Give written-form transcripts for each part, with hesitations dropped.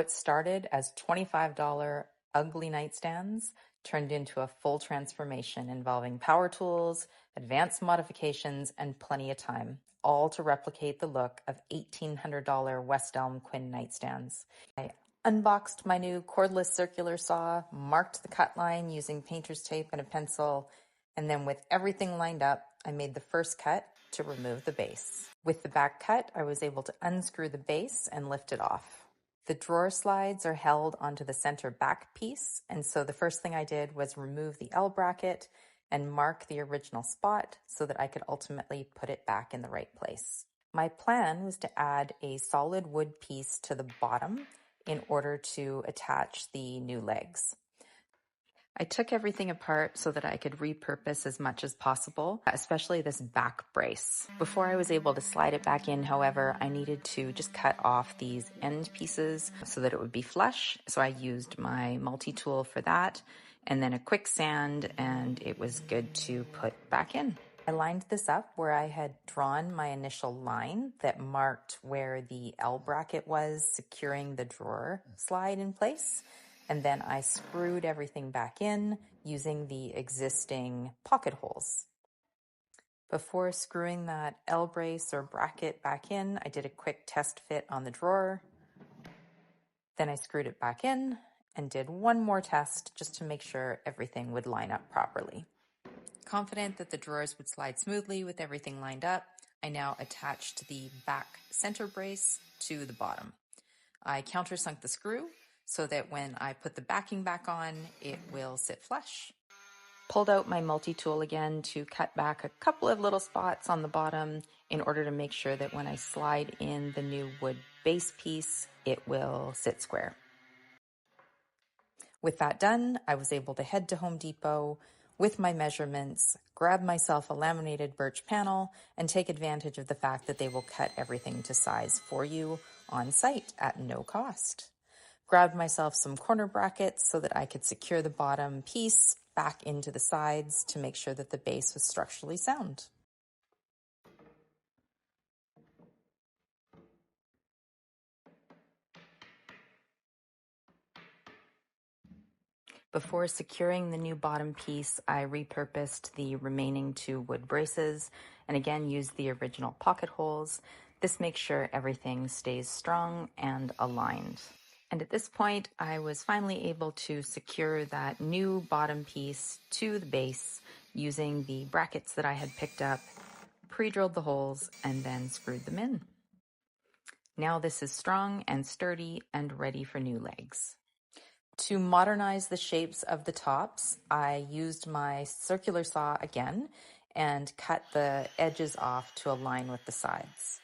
What started as $25 ugly nightstands turned into a full transformation involving power tools, advanced modifications, and plenty of time, all to replicate the look of $1,800 West Elm Quinn nightstands. I unboxed my new cordless circular saw, marked the cut line using painter's tape and a pencil, and then with everything lined up, I made the first cut to remove the base. With the back cut, I was able to unscrew the base and lift it off. The drawer slides are held onto the center back piece, and so the first thing I did was remove the L bracket and mark the original spot so that I could ultimately put it back in the right place. My plan was to add a solid wood piece to the bottom in order to attach the new legs. I took everything apart so that I could repurpose as much as possible, especially this back brace. Before I was able to slide it back in, however, I needed to just cut off these end pieces so that it would be flush. So I used my multi-tool for that, and then a quick sand, and it was good to put back in. I lined this up where I had drawn my initial line that marked where the L bracket was securing the drawer slide in place. And then I screwed everything back in using the existing pocket holes. Before screwing that L brace or bracket back in, I did a quick test fit on the drawer. Then I screwed it back in and did one more test just to make sure everything would line up properly. Confident that the drawers would slide smoothly with everything lined up, I now attached the back center brace to the bottom. I countersunk the screw so that when I put the backing back on, it will sit flush. Pulled out my multi-tool again to cut back a couple of little spots on the bottom in order to make sure that when I slide in the new wood base piece, it will sit square. With that done, I was able to head to Home Depot with my measurements, grab myself a laminated birch panel, and take advantage of the fact that they will cut everything to size for you on site at no cost. Grabbed myself some corner brackets so that I could secure the bottom piece back into the sides to make sure that the base was structurally sound. Before securing the new bottom piece, I repurposed the remaining 2 wood braces and again used the original pocket holes. This makes sure everything stays strong and aligned. And at this point, I was finally able to secure that new bottom piece to the base using the brackets that I had picked up, pre-drilled the holes, and then screwed them in. Now this is strong and sturdy and ready for new legs. To modernize the shapes of the tops, I used my circular saw again and cut the edges off to align with the sides.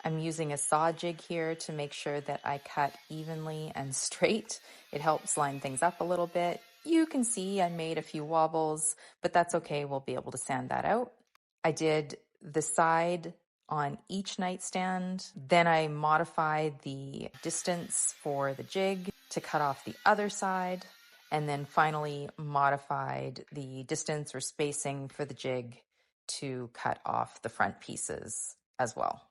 I'm using a saw jig here to make sure that I cut evenly and straight. It helps line things up a little bit. You can see I made a few wobbles, but that's okay. We'll be able to sand that out. I did the side on each nightstand. Then I modified the distance for the jig to cut off the other side, and then finally modified the distance or spacing for the jig to cut off the front pieces as well.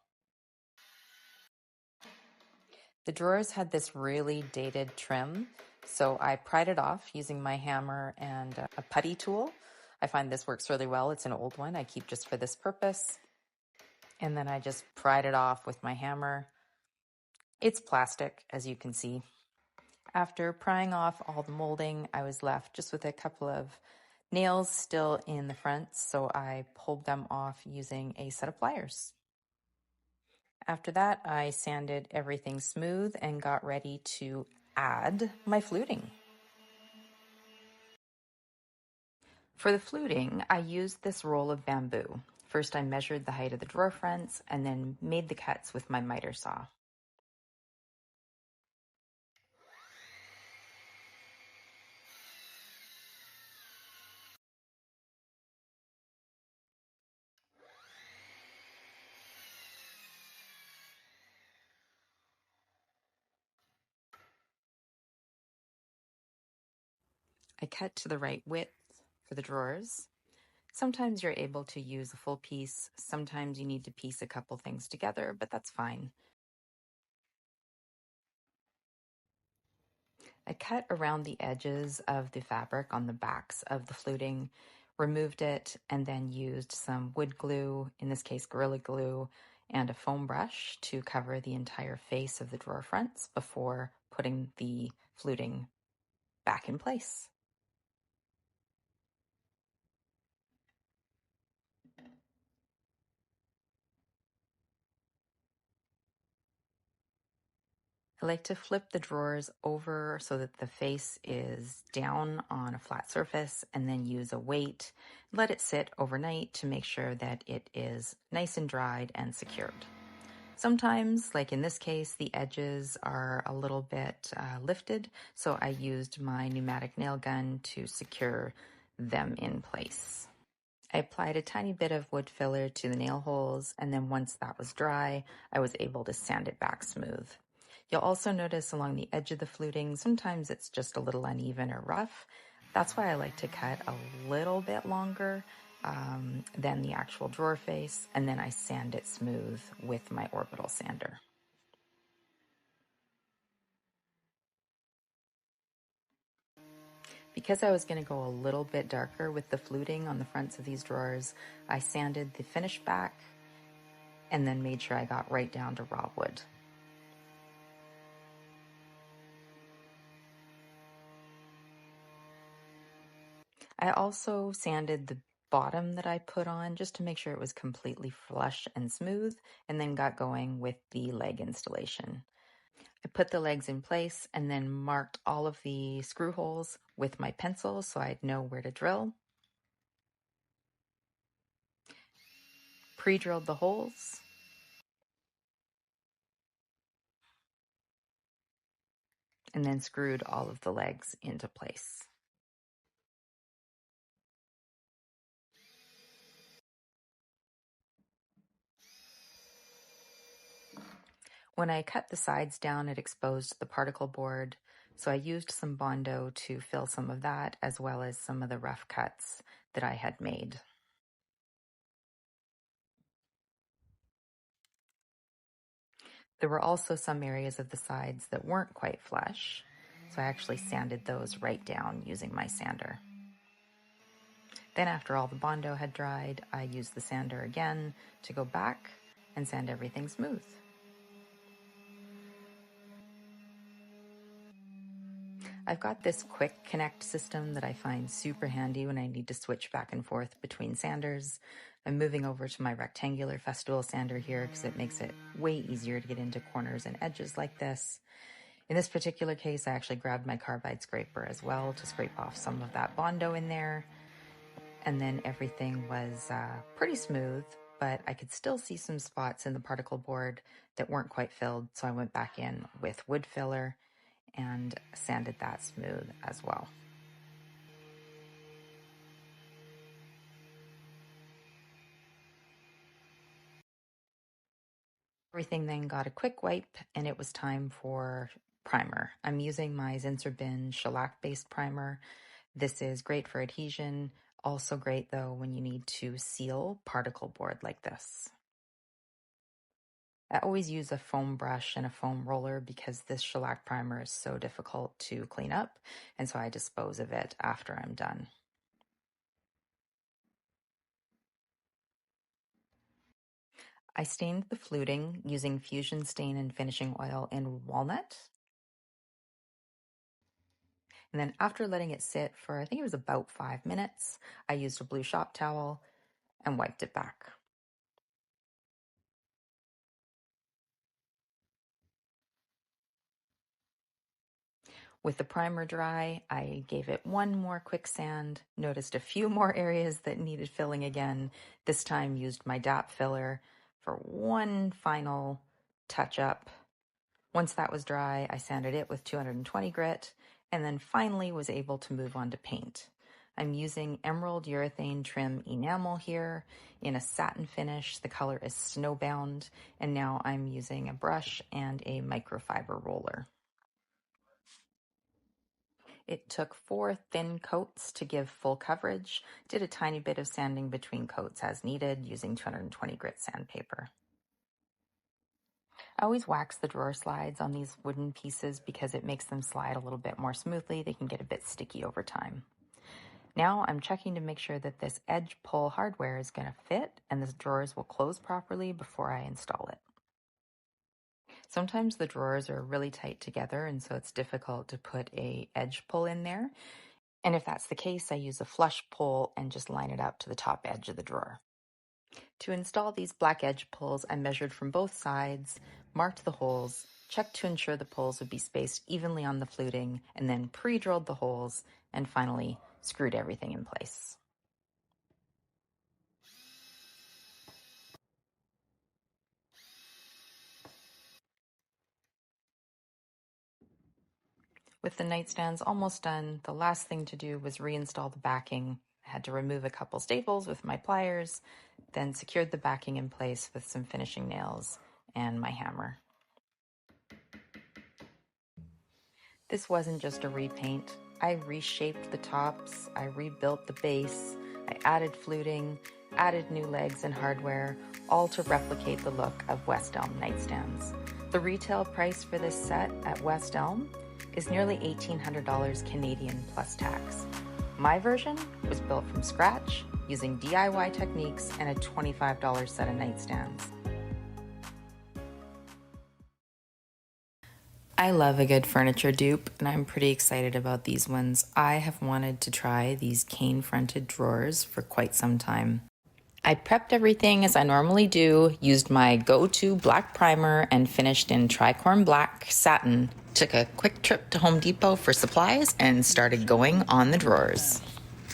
The drawers had this really dated trim, so I pried it off using my hammer and a putty tool. I find this works really well. It's an old one I keep just for this purpose. And then I just pried it off with my hammer. It's plastic, as you can see. After prying off all the molding, I was left just with a couple of nails still in the front, so I pulled them off using a set of pliers. After that, I sanded everything smooth and got ready to add my fluting. For the fluting, I used this roll of bamboo. First, I measured the height of the drawer fronts and then made the cuts with my miter saw. I cut to the right width for the drawers. Sometimes you're able to use a full piece. Sometimes you need to piece a couple things together, but that's fine. I cut around the edges of the fabric on the backs of the fluting, removed it, and then used some wood glue, in this case Gorilla Glue, and a foam brush to cover the entire face of the drawer fronts before putting the fluting back in place. I like to flip the drawers over so that the face is down on a flat surface, and then use a weight. Let it sit overnight to make sure that it is nice and dried and secured. Sometimes, like in this case, the edges are a little bit lifted, so I used my pneumatic nail gun to secure them in place. I applied a tiny bit of wood filler to the nail holes, and then once that was dry, I was able to sand it back smooth. You'll also notice along the edge of the fluting, sometimes it's just a little uneven or rough. That's why I like to cut a little bit longer than the actual drawer face, and then I sand it smooth with my orbital sander. Because I was going to go a little bit darker with the fluting on the fronts of these drawers, I sanded the finish back and then made sure I got right down to raw wood. I also sanded the bottom that I put on just to make sure it was completely flush and smooth, and then got going with the leg installation. I put the legs in place and then marked all of the screw holes with my pencil so I'd know where to drill. Pre-drilled the holes. And then screwed all of the legs into place. When I cut the sides down, it exposed the particle board, so I used some Bondo to fill some of that, as well as some of the rough cuts that I had made. There were also some areas of the sides that weren't quite flush, so I actually sanded those right down using my sander. Then after all the Bondo had dried, I used the sander again to go back and sand everything smooth. I've got this quick connect system that I find super handy when I need to switch back and forth between sanders. I'm moving over to my rectangular festival sander here because it makes it way easier to get into corners and edges like this. In this particular case, I actually grabbed my carbide scraper as well to scrape off some of that Bondo in there. And then everything was pretty smooth, but I could still see some spots in the particle board that weren't quite filled, so I went back in with wood filler and sanded that smooth as well. Everything then got a quick wipe, and it was time for primer. I'm using my Zinsser Bin shellac-based primer. This is great for adhesion, also great though when you need to seal particle board like this. I always use a foam brush and a foam roller because this shellac primer is so difficult to clean up, and so I dispose of it after I'm done. I stained the fluting using Fusion Stain and Finishing Oil in Walnut. And then after letting it sit for, I think it was about 5 minutes, I used a blue shop towel and wiped it back. With the primer dry, I gave it one more quick sand, noticed a few more areas that needed filling again. This time used my DAP filler for one final touch up. Once that was dry, I sanded it with 220 grit, and then finally was able to move on to paint. I'm using emerald urethane trim enamel here in a satin finish. The color is snowbound, and now I'm using a brush and a microfiber roller. It took 4 thin coats to give full coverage. Did a tiny bit of sanding between coats as needed using 220 grit sandpaper. I always wax the drawer slides on these wooden pieces because it makes them slide a little bit more smoothly. They can get a bit sticky over time. Now I'm checking to make sure that this edge pull hardware is going to fit and the drawers will close properly before I install it. Sometimes the drawers are really tight together and so it's difficult to put a edge pull in there. And if that's the case, I use a flush pull and just line it up to the top edge of the drawer. To install these black edge pulls, I measured from both sides, marked the holes, checked to ensure the pulls would be spaced evenly on the fluting, and then pre-drilled the holes, and finally screwed everything in place. With the nightstands almost done, the last thing to do was reinstall the backing. I had to remove a couple staples with my pliers, then secured the backing in place with some finishing nails and my hammer. This wasn't just a repaint. I reshaped the tops, I rebuilt the base, I added fluting, added new legs and hardware, all to replicate the look of West Elm nightstands. The retail price for this set at West Elm is nearly $1,800 Canadian plus tax. My version was built from scratch using DIY techniques and a $25 set of nightstands. I love a good furniture dupe, and I'm pretty excited about these ones. I have wanted to try these cane-fronted drawers for quite some time. I prepped everything as I normally do, used my go-to black primer, and finished in tricorn black satin. Took a quick trip to Home Depot for supplies and started going on the drawers.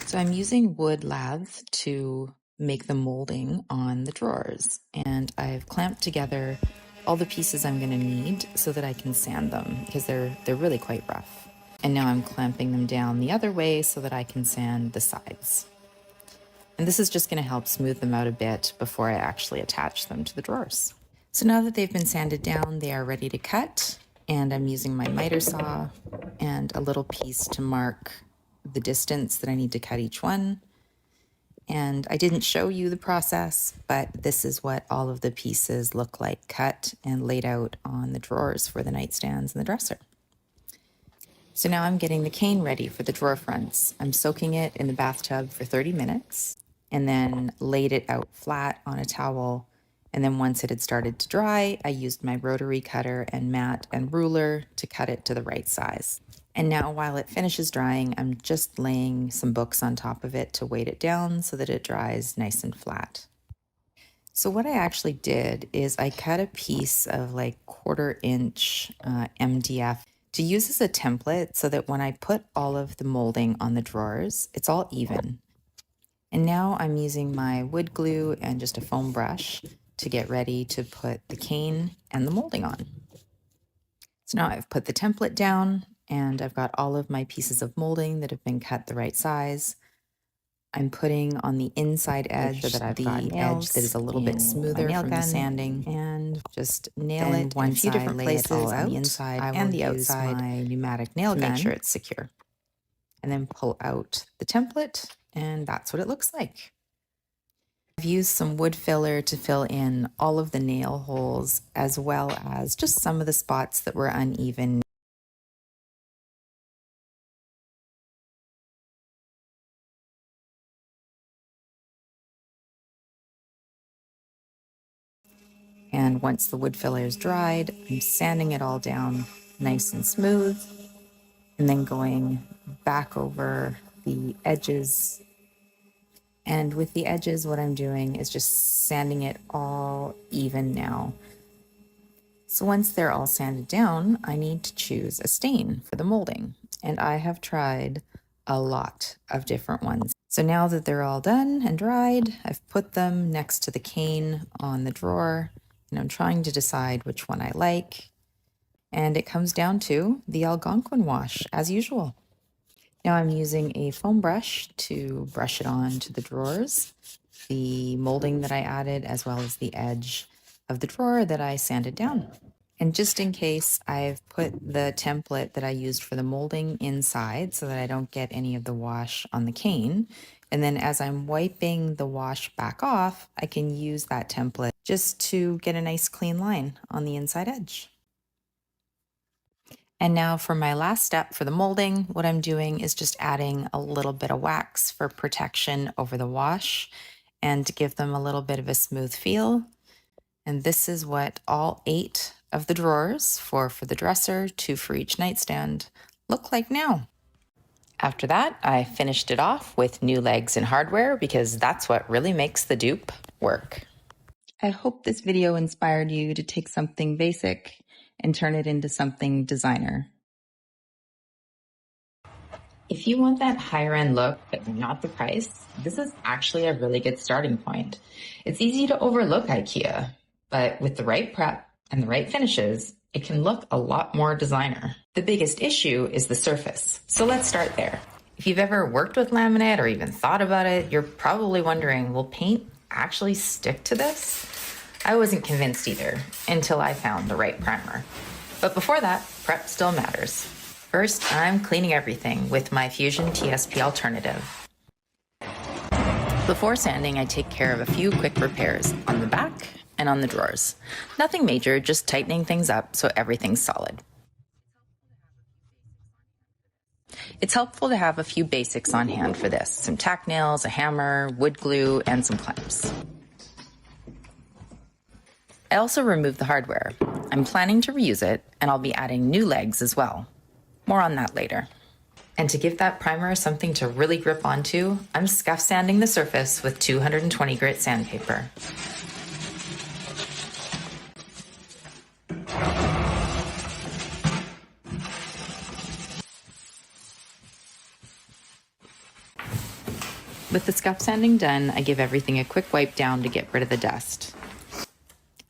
So I'm using wood lathe to make the molding on the drawers, and I've clamped together all the pieces I'm going to need so that I can sand them because they're really quite rough. And now I'm clamping them down the other way so that I can sand the sides. And this is just going to help smooth them out a bit before I actually attach them to the drawers. So now that they've been sanded down, they are ready to cut, and I'm using my miter saw and a little piece to mark the distance that I need to cut each one. And I didn't show you the process, but this is what all of the pieces look like cut and laid out on the drawers for the nightstands and the dresser. So now I'm getting the cane ready for the drawer fronts. I'm soaking it in the bathtub for 30 minutes and then laid it out flat on a towel. And then once it had started to dry, I used my rotary cutter and mat and ruler to cut it to the right size. And now while it finishes drying, I'm just laying some books on top of it to weight it down so that it dries nice and flat. So what I actually did is I cut a piece of like 1/4 inch MDF to use as a template so that when I put all of the molding on the drawers, it's all even. And now I'm using my wood glue and just a foam brush to get ready to put the cane and the molding on. So now I've put the template down and I've got all of my pieces of molding that have been cut the right size. I'm putting on the inside edge so that I've got edge that is a little bit smoother from the sanding, and just nail it in a few different places on the inside and the outside. My pneumatic nail gun to make sure it's secure, and then pull out the template, and that's what it looks like. I've used some wood filler to fill in all of the nail holes as well as just some of the spots that were uneven. And once the wood filler is dried, I'm sanding it all down nice and smooth, and then going back over the edges. And with the edges, what I'm doing is just sanding it all even now. So once they're all sanded down, I need to choose a stain for the molding. And I have tried a lot of different ones. So now that they're all done and dried, I've put them next to the cane on the drawer, and I'm trying to decide which one I like. And it comes down to the Algonquin wash, as usual. Now I'm using a foam brush to brush it on to the drawers, the molding that I added, as well as the edge of the drawer that I sanded down. And just in case, I've put the template that I used for the molding inside so that I don't get any of the wash on the cane. And then as I'm wiping the wash back off, I can use that template just to get a nice clean line on the inside edge. And now for my last step for the molding, what I'm doing is just adding a little bit of wax for protection over the wash and to give them a little bit of a smooth feel. And this is what all 8 of the drawers, 4 for the dresser, 2 for each nightstand, look like now. After that, I finished it off with new legs and hardware because that's what really makes the dupe work. I hope this video inspired you to take something basic and turn it into something designer. If you want that higher end look, but not the price, this is actually a really good starting point. It's easy to overlook IKEA, but with the right prep and the right finishes, it can look a lot more designer. The biggest issue is the surface, so let's start there. If you've ever worked with laminate or even thought about it, you're probably wondering, will paint actually stick to this? I wasn't convinced either until I found the right primer. But before that, prep still matters. First, I'm cleaning everything with my Fusion TSP alternative. Before sanding, I take care of a few quick repairs on the back and on the drawers. Nothing major, just tightening things up so everything's solid. It's helpful to have a few basics on hand for this: some tack nails, a hammer, wood glue, and some clamps. I also removed the hardware. I'm planning to reuse it, and I'll be adding new legs as well. More on that later. And to give that primer something to really grip onto, I'm scuff sanding the surface with 220 grit sandpaper. With the scuff sanding done, I give everything a quick wipe down to get rid of the dust.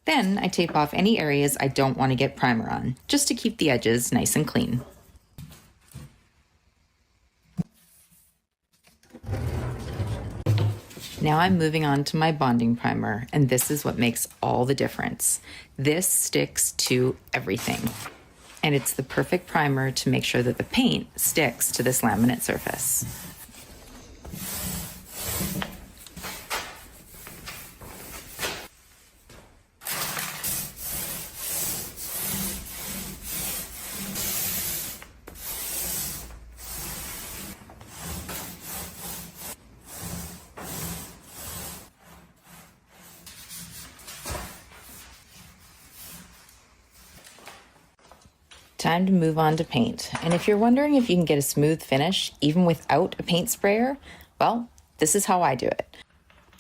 Then I tape off any areas I don't want to get primer on, just to keep the edges nice and clean. Now I'm moving on to my bonding primer, and this is what makes all the difference. This sticks to everything, and it's the perfect primer to make sure that the paint sticks to this laminate surface. Time to move on to paint. And if you're wondering if you can get a smooth finish even without a paint sprayer, well, this is how I do it.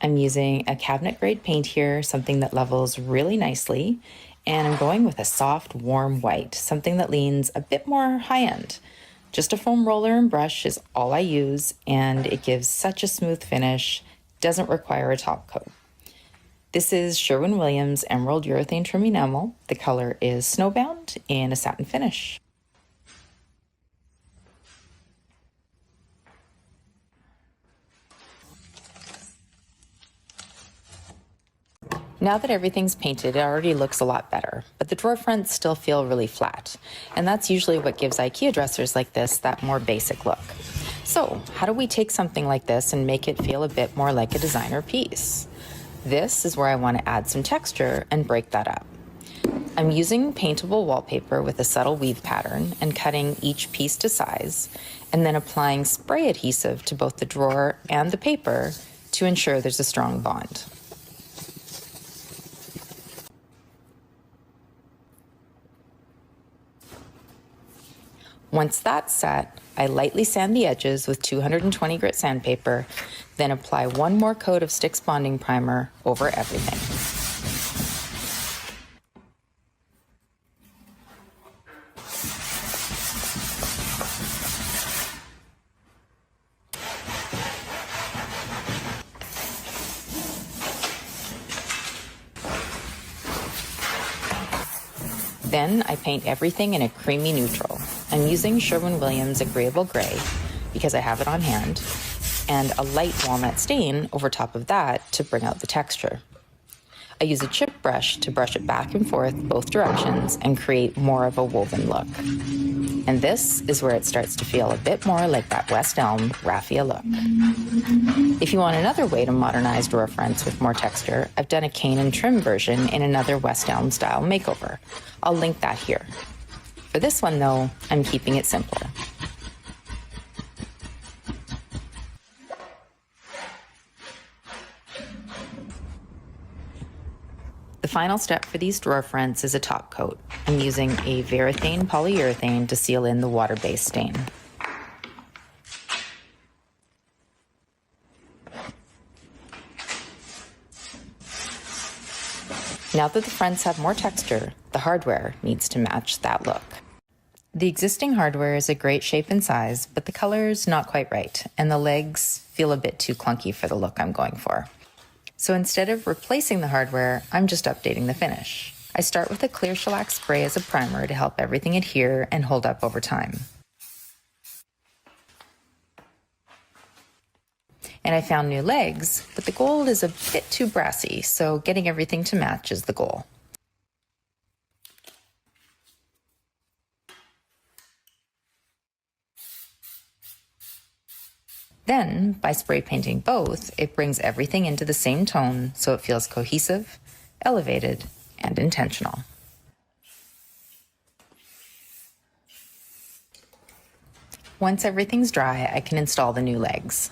I'm using a cabinet grade paint here, something that levels really nicely, and I'm going with a soft, warm white, something that leans a bit more high end. Just a foam roller and brush is all I use, and it gives such a smooth finish, doesn't require a top coat. This is Sherwin-Williams Emerald Urethane Trim Enamel. The color is Snowbound in a satin finish. Now that everything's painted, it already looks a lot better, but the drawer fronts still feel really flat. And that's usually what gives IKEA dressers like this that more basic look. So how do we take something like this and make it feel a bit more like a designer piece? This is where I want to add some texture and break that up. I'm using paintable wallpaper with a subtle weave pattern and cutting each piece to size, and then applying spray adhesive to both the drawer and the paper to ensure there's a strong bond. Once that's set, I lightly sand the edges with 220 grit sandpaper, then apply one more coat of Stix bonding primer over everything. Then I paint everything in a creamy neutral. I'm using Sherwin-Williams Agreeable Gray because I have it on hand, and a light walnut stain over top of that to bring out the texture. I use a chip brush to brush it back and forth both directions and create more of a woven look. And this is where it starts to feel a bit more like that West Elm-Raffia look. If you want another way to modernize drawer fronts with more texture, I've done a cane and trim version in another West Elm style makeover. I'll link that here. For this one though, I'm keeping it simpler. The final step for these drawer fronts is a top coat. I'm using a varathane polyurethane to seal in the water-based stain. Now that the fronts have more texture, the hardware needs to match that look. The existing hardware is a great shape and size, but the color's not quite right, and the legs feel a bit too clunky for the look I'm going for. So instead of replacing the hardware, I'm just updating the finish. I start with a clear shellac spray as a primer to help everything adhere and hold up over time. And I found new legs, but the gold is a bit too brassy, so getting everything to match is the goal. Then, by spray painting both, it brings everything into the same tone so it feels cohesive, elevated, and intentional. Once everything's dry, I can install the new legs.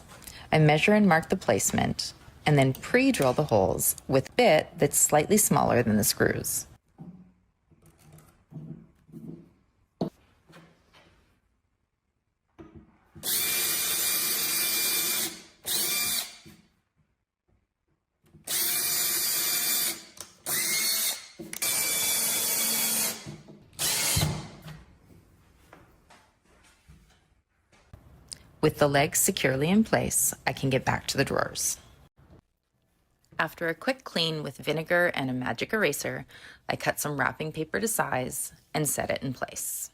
I measure and mark the placement, and then pre-drill the holes with a bit that's slightly smaller than the screws. With the legs securely in place, I can get back to the drawers. After a quick clean with vinegar and a magic eraser, I cut some wrapping paper to size and set it in place.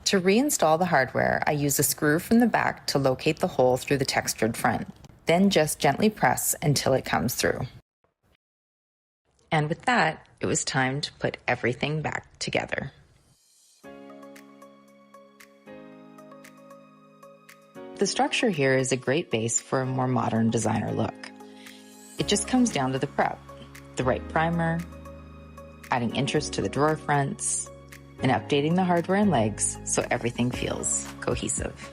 To reinstall the hardware, I use a screw from the back to locate the hole through the textured front, then just gently press until it comes through. And with that, it was time to put everything back together. The structure here is a great base for a more modern designer look. It just comes down to the prep, the right primer, adding interest to the drawer fronts, and updating the hardware and legs so everything feels cohesive.